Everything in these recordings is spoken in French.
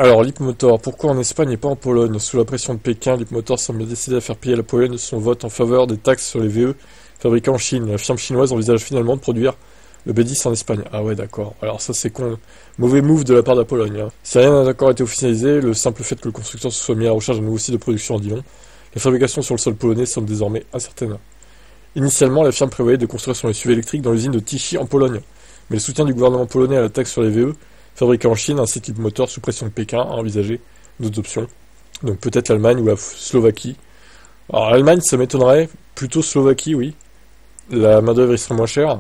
Alors, Leapmotor, pourquoi en Espagne et pas en Pologne? Sous la pression de Pékin, Leapmotor semble décider à faire payer à la Pologne son vote en faveur des taxes sur les VE fabriqués en Chine. La firme chinoise envisage finalement de produire le B10 en Espagne. Ah ouais, d'accord. Alors ça, c'est con. Mauvais move de la part de la Pologne, hein. Si rien n'a encore été officialisé, le simple fait que le constructeur se soit mis à la recherche d'un nouveau site de production en dit long. La fabrication sur le sol polonais semble désormais incertaine. Initialement, la firme prévoyait de construire son SUV électrique dans l'usine de Tichy en Pologne. Mais le soutien du gouvernement polonais à la taxe sur les VE fabriqués en Chine, ainsi que Leapmotor sous pression de Pékin, a envisagé d'autres options. Donc peut-être l'Allemagne ou la Slovaquie. Alors l'Allemagne, ça m'étonnerait. Plutôt Slovaquie, oui. La main-d'œuvre y serait moins chère.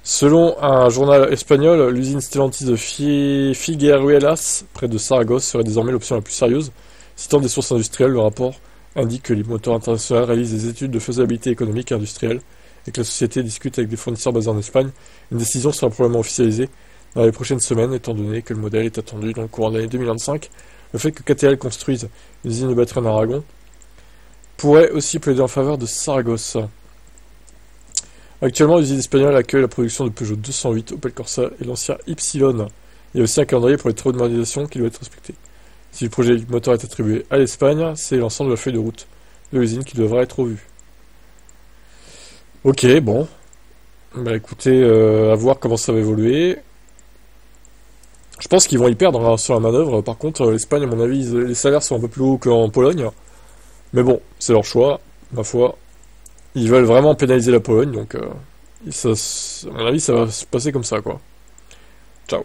Selon un journal espagnol, l'usine Stellantis de Figueruelas, près de Saragosse, serait désormais l'option la plus sérieuse. Citant des sources industrielles, le rapport indique que Leapmotor International réalise des études de faisabilité économique et industrielle et que la société discute avec des fournisseurs basés en Espagne. Une décision sera probablement officialisée dans les prochaines semaines, étant donné que le modèle est attendu dans le courant de l'année 2025. Le fait que KTL construise une usine de batterie en Aragon pourrait aussi plaider en faveur de Saragosse. Actuellement, l'usine espagnole accueille la production de Peugeot 208, Opel Corsa et l'ancien Ypsilon. Il y a aussi un calendrier pour les travaux de modernisation qui doit être respecté. Si le projet moteur est attribué à l'Espagne, c'est l'ensemble de la feuille de route de l'usine qui devra être revu. Ok, bon. Bah écoutez, à voir comment ça va évoluer. Je pense qu'ils vont y perdre hein, sur la manœuvre. Par contre, l'Espagne, à mon avis, les salaires sont un peu plus hauts qu'en Pologne. Mais bon, c'est leur choix, ma foi. Ils veulent vraiment pénaliser la Pologne, donc à mon avis, ça va se passer comme ça, quoi. Ciao.